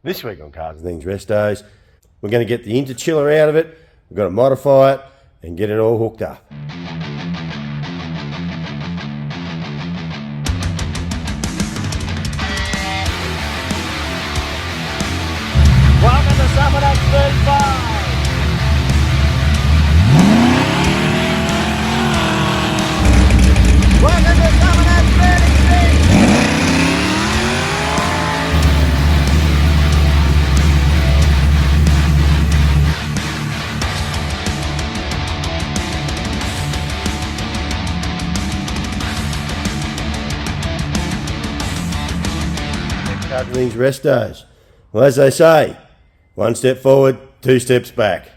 This week on Cars and Things Restos, we're going to get the interchiller out of it, we've got to modify it and get it all hooked up. Welcome to Summer X 35! Welcome to Summer X 36! Cars and Things Restos. Well, as they say, one step forward, two steps back.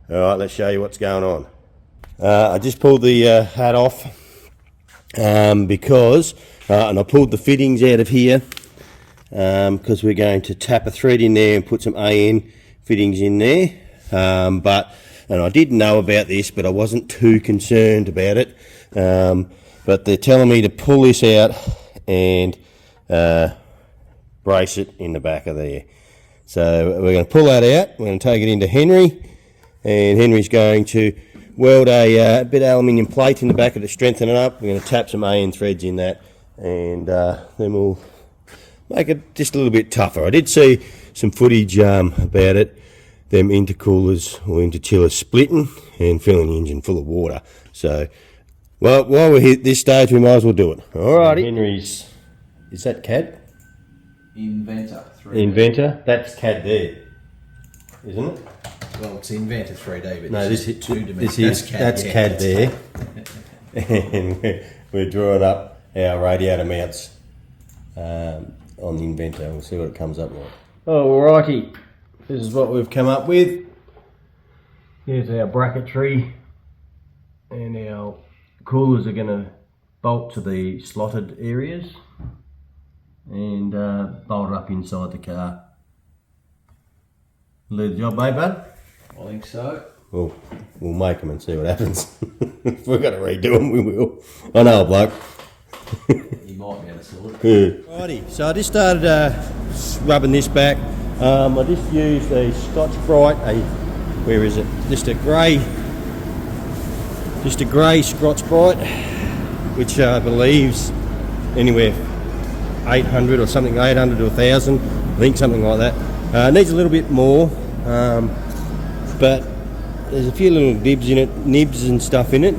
All right, let's show you what's going on. I just pulled the hat off because, and I pulled the fittings out of here because we're going to tap a thread in there and put some AN fittings in there. And I did know about this, but I wasn't too concerned about it. But they're telling me to pull this out and brace it in the back of there. So we're going to pull that out, we're going to take it into Henry, and Henry's going to weld a bit of aluminium plate in the back of it to strengthen it up. We're going to tap some AN threads in that, and then we'll make it just a little bit tougher. I did see some footage about it, them intercoolers or interchillers splitting and filling the engine full of water. So, well, while we're at this stage, we might as well do it. Alrighty. Henry's, is that CAD? Inventor 3D. Inventor? That's CAD there, isn't it? Well, it's Inventor 3D, but No, this is two-dimensional. that's CAD there. And we're drawing up our radiator mounts on the Inventor. We'll see what it comes up like. Alrighty, this is what we've come up with. Here's our bracketry, and our coolers are going to bolt to the slotted areas and bolt it up inside the car. Leave the job, mate, bud? I think so. We'll make them and see what happens. If we've got to redo them, we will. I know a bloke. You might be able to sort it. Yeah. Righty, so I just started rubbing this back. I just used a Scotch-Brite, where is it? Just a grey Scotch-Brite, which I believe's anywhere 800 or something, 800 to 1,000, I think something like that. Needs a little bit more, but there's a few little nibs and stuff in it.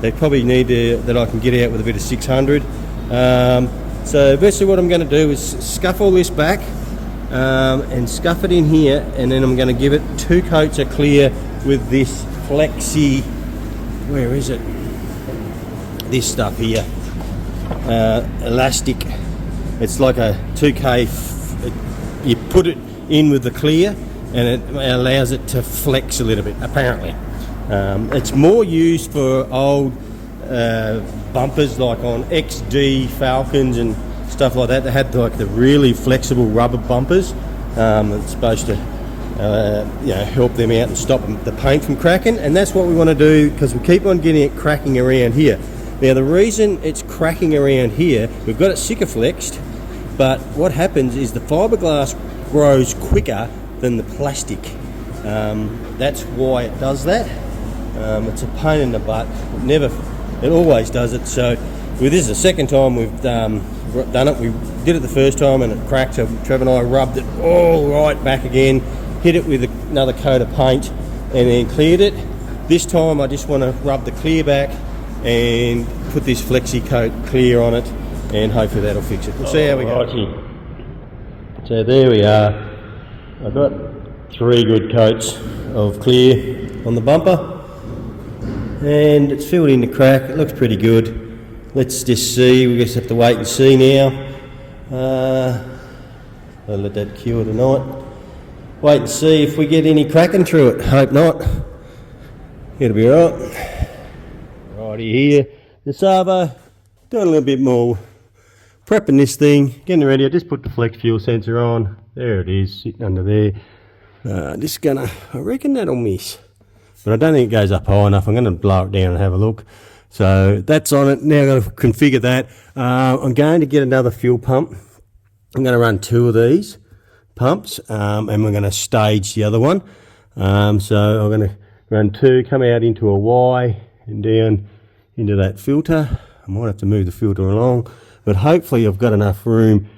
They probably need that I can get out with a bit of 600. So basically what I'm going to do is scuff all this back and scuff it in here, and then I'm going to give it 2 coats of clear with this flexi, where is it? This stuff here, elastic. It's like a 2K, you put it in with the clear and it allows it to flex a little bit, apparently. It's more used for old bumpers like on XD Falcons and stuff like that. They had like the really flexible rubber bumpers. It's supposed to help them out and stop the paint from cracking, and that's what we want to do because we keep on getting it cracking around here. Now the reason it's cracking around here, we've got it Sikaflexed, but what happens is the fiberglass grows quicker than the plastic. That's why it does that. It's a pain in the butt. It always does it. So this is the second time we've done it. We did it the first time and it cracked, so Trevor and I rubbed it all right back again, hit it with another coat of paint and then cleared it. This time I just want to rub the clear back and put this flexi coat clear on it, and hopefully that'll fix it. We'll see how we go. So there we are. I've got 3 good coats of clear on the bumper, and it's filled in the crack. It looks pretty good. Let's just see. We just have to wait and see now. I'll let that cure tonight. Wait and see if we get any cracking through it. Hope not. It'll be alright. Righty here, the Savo, doing a little bit more prepping this thing, getting ready. I just put the flex fuel sensor on. There it is, sitting under there. Just gonna, I reckon that'll miss, but I don't think it goes up high enough. I'm gonna blow it down and have a look. So that's on it. Now I'm gonna configure that. I'm going to get another fuel pump. I'm gonna run 2 of these pumps, and we're going to stage the other one. So I'm going to run 2, come out into a Y and down into that filter. I might have to move the filter along, but hopefully I've got enough room.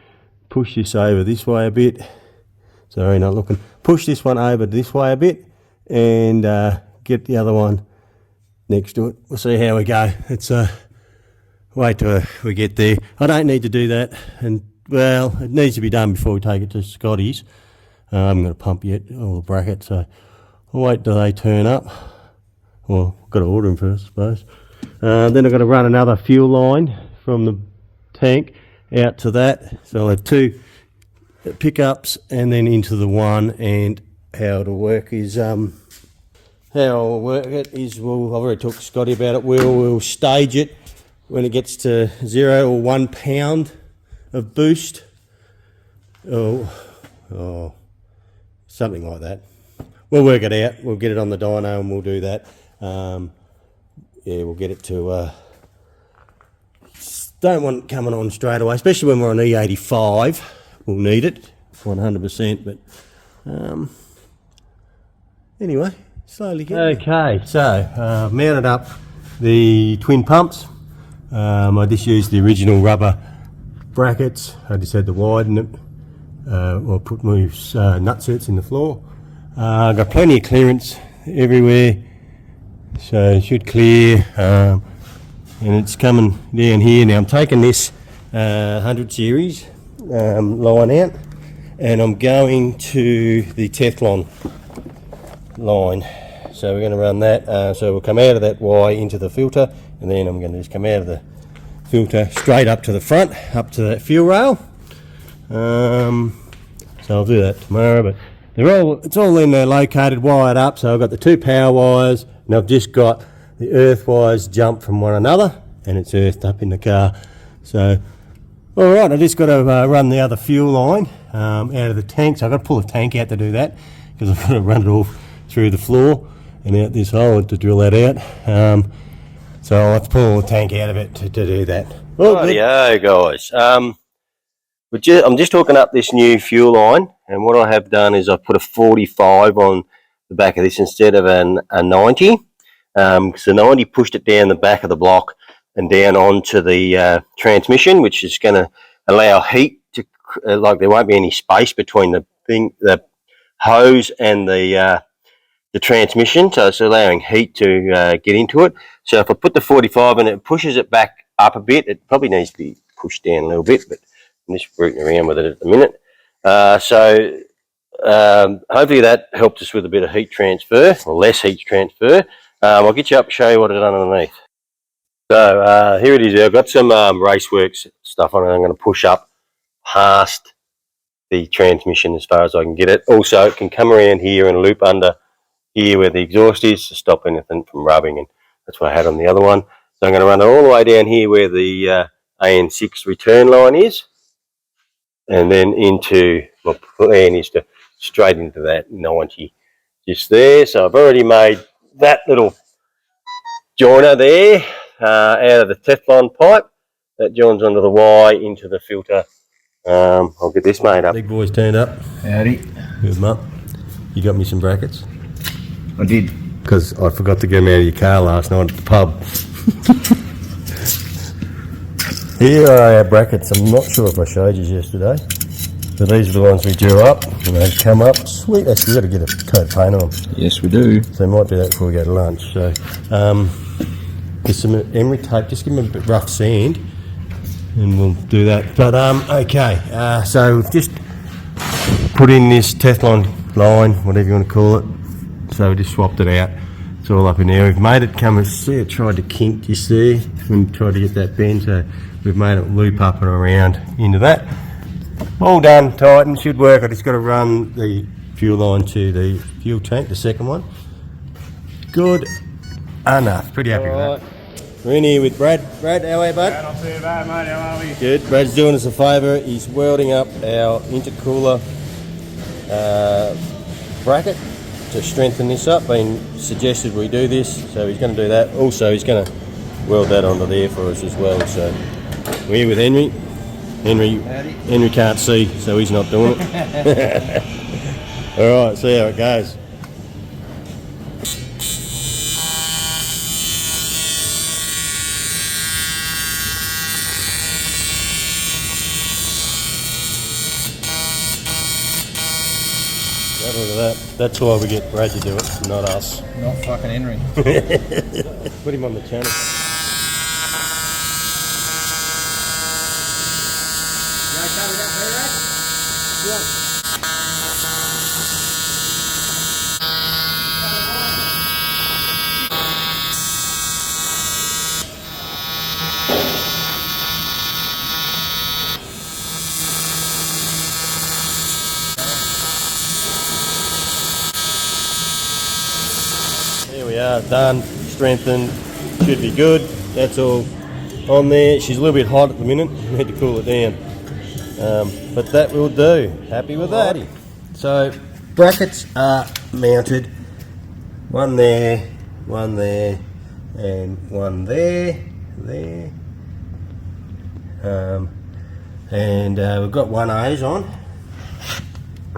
Push this over this way a bit. Sorry, not looking. Push this one over this way a bit and get the other one next to it. We'll see how we go. It's wait till we get there. I don't need to do that, and well, it needs to be done before we take it to Scotty's. I haven't got a pump yet, or the bracket, so I'll wait till they turn up. Well, I've got to order them first, I suppose. Then I've got to run another fuel line from the tank out to that. So I'll have 2 pickups and then into the one. And how it'll work is, well, I've already talked to Scotty about it. We'll stage it when it gets to 0 or 1 pound of boost. Oh, something like that. We'll work it out. We'll get it on the dyno and we'll do that. Yeah, we'll get it to, don't want it coming on straight away, especially when we're on E85. We'll need it 100%, but anyway, slowly getting okay, so mounted up the twin pumps. I just used the original rubber brackets. I just had to widen it. I'll put my nutserts in the floor. I've got plenty of clearance everywhere, so it should clear, and it's coming down here. Now I'm taking this 100 series line out, and I'm going to the Teflon line. So we're going to run that, so we'll come out of that Y into the filter, and then I'm going to just come out of the filter straight up to the front, up to that fuel rail. So I'll do that tomorrow, but it's all in there located, wired up. So I've got the 2 power wires, and I've just got the earth wires jump from one another, and it's earthed up in the car. So, all right, I just got to run the other fuel line out of the tank. So I've got to pull the tank out to do that, because I've got to run it all through the floor and out this hole to drill that out. So I'll have to pull the tank out of it to do that. Rightio, guys. I'm just hooking up this new fuel line, and what I have done is I've put a 45 on the back of this instead of a 90. Because the 90 pushed it down the back of the block and down onto the transmission, which is going to allow heat to, like there won't be any space between the hose and the transmission, so it's allowing heat to get into it. So if I put the 45 in, it pushes it back up a bit. It probably needs to be pushed down a little bit, but I'm just rooting around with it at the minute. Hopefully that helped us with a bit of heat transfer, or less heat transfer. I'll get you up and show you what I've done underneath. So here it is. I've got some Raceworks stuff on it. I'm going to push up past the transmission as far as I can get it. Also, it can come around here and loop under here where the exhaust is to stop anything from rubbing, and that's what I had on the other one. So I'm going to run it all the way down here where the AN6 return line is, and then into, my plan is to straight into that 90 just there. So I've already made that little joiner there out of the Teflon pipe that joins onto the Y into the filter. I'll get this made up. Big boys turned up. Howdy. Good, mate. You got me some brackets? I did. Because I forgot to get them out of your car last night at the pub. Here are our brackets. I'm not sure if I showed you yesterday, but these are the ones we drew up, and they come up. Sweet, actually we've got to get a coat of paint on them. Yes, we do. So we might do that before we go to lunch. So there's some emery tape, just give them a bit rough sand, and we'll do that. But okay, so we've just put in this Teflon line, whatever you want to call it. So we just swapped it out. It's all up in there. We've made it come, see, it tried to kink, you see, and tried to get that bend, so we've made it loop up and around into that. All done, tightened, should work. I just got to run the fuel line to the fuel tank, the second one. Good enough, pretty happy with that. We're in here with Brad. Brad, how are you, bud? Not too bad, mate. How are we? Good. Brad's doing us a favour. He's welding up our intercooler bracket to strengthen this up. Been suggested we do this, so he's going to do that. Also, he's going to weld that onto there for us as well. So we're here with Henry. Henry can't see, so he's not doing it. All right, see how it goes. Have a look at that. That's why we get Brad to do it, not us. Not fucking Henry. Put him on the channel. You okay with that, Brad? Yeah. There we are, done, strengthened, should be good. That's all on there. She's a little bit hot at the minute, need to cool it down. But that will do. Happy with that. So brackets are mounted. One there, and one there. We've got one hose on.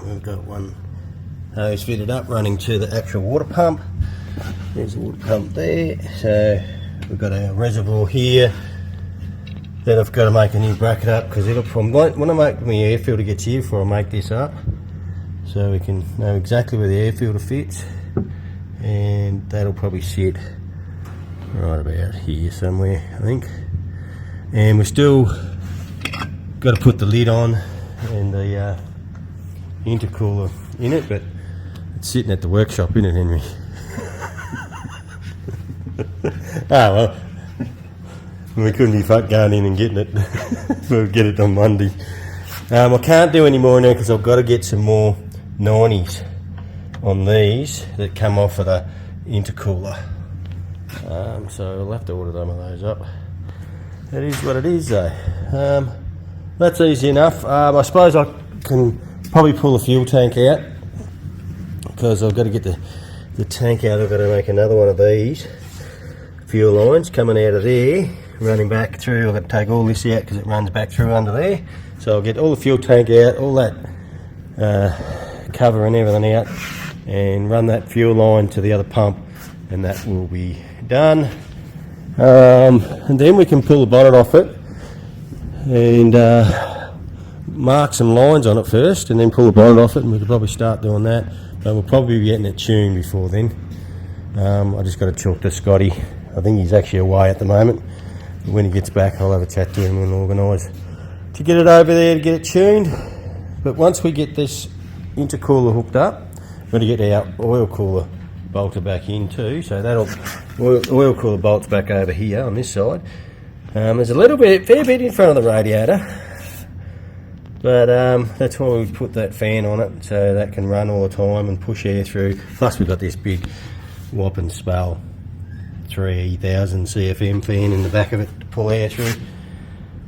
We've got one hose fitted up running to the actual water pump. There's the water pump there. So we've got our reservoir here. Then I've got to make a new bracket up because when I make my air filter gets here before I make this up, so we can know exactly where the air filter fits, and that'll probably sit right about here somewhere, I think. And we've still got to put the lid on and the intercooler in it, but it's sitting at the workshop, isn't it, Henry? Well, we couldn't be fucked going in and getting it. We'll get it on Monday. I can't do any more now because I've got to get some more 90s on these that come off of the intercooler. So I'll have to order some of those up. That is what it is though. That's easy enough. I suppose I can probably pull the fuel tank out because I've got to get the tank out. I've got to make another one of these fuel lines coming out of there, running back through. I've got to take all this out because it runs back through under there. So I'll get all the fuel tank out, all that cover and everything out, and run that fuel line to the other pump, and that will be done. And then we can pull the bonnet off it and mark some lines on it first, and then pull the bonnet off it, and we could probably start doing that. But we'll probably be getting it tuned before then. I just got to talk to Scotty. I think he's actually away at the moment. When he gets back, I'll have a chat to him and organise to get it over there to get it tuned. But once we get this intercooler hooked up, we're going to get our oil cooler bolted back in too. So that'll oil cooler bolts back over here on this side. There's a fair bit in front of the radiator, but that's why we put that fan on it so that can run all the time and push air through. Plus we've got this big whopping Spell 3000 CFM fan in the back of it to pull air through.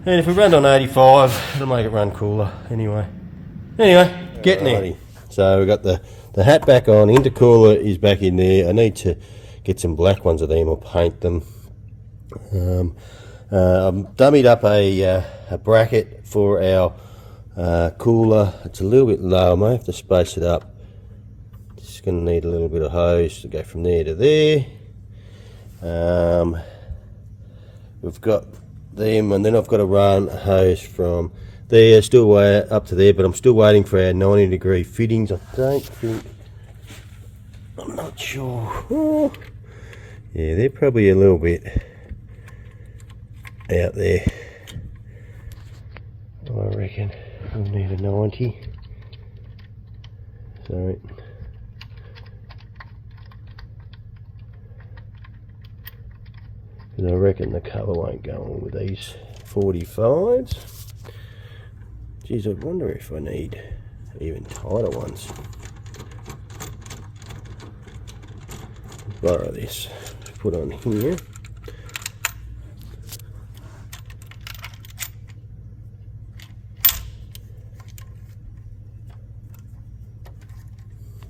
And if we run on 85, it'll make it run cooler anyway. Getting there. So we've got the hat back on, intercooler is back in there. I need to get some black ones of them or paint them. I've dummied up a bracket for our cooler. It's a little bit low, I may have to space it up. Just going to need a little bit of hose to go from there to there. We've got them, and then I've got to run a hose from there still way up to there, but I'm still waiting for our 90-degree fittings. I'm not sure. Oh, yeah, they're probably a little bit out there. I reckon we'll need a 90. So I reckon the cover won't go on with these 45s. Geez, I wonder if I need even tighter ones. Borrow this, put on here.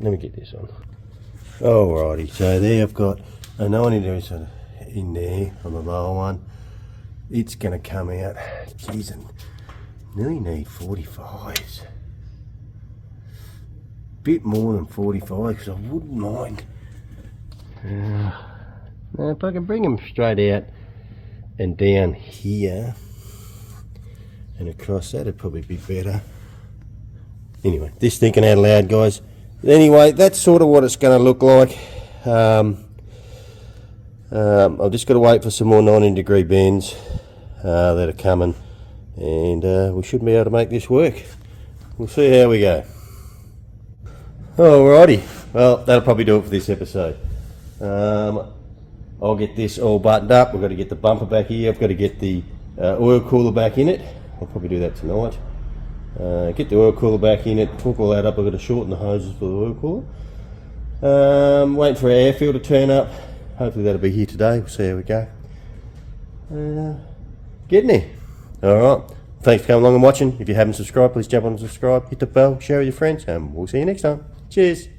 Let me get this on. Alrighty, so there I've got a 90 sort of in there on the lower one. It's going to come out. Jeez, and Nearly need 45s. Bit more than 45 because I wouldn't mind. Now if I can bring them straight out and down here and across, that'd probably be better. Anyway, this thinking out loud, guys. Anyway, that's sort of what it's going to look like. I've just got to wait for some more 90-degree bends that are coming, and we should be able to make this work. We'll see how we go. Alrighty, well, that'll probably do it for this episode. I'll get this all buttoned up. We've got to get the bumper back here. I've got to get the oil cooler back in it. I'll probably do that tonight. Get the oil cooler back in it, hook all that up. I've got to shorten the hoses for the oil cooler. Waiting for our air filter to turn up. Hopefully that'll be here today. We'll see how we go. Getting there. Alright, thanks for coming along and watching. If you haven't subscribed, please jump on and subscribe, hit the bell, share with your friends, and we'll see you next time. Cheers.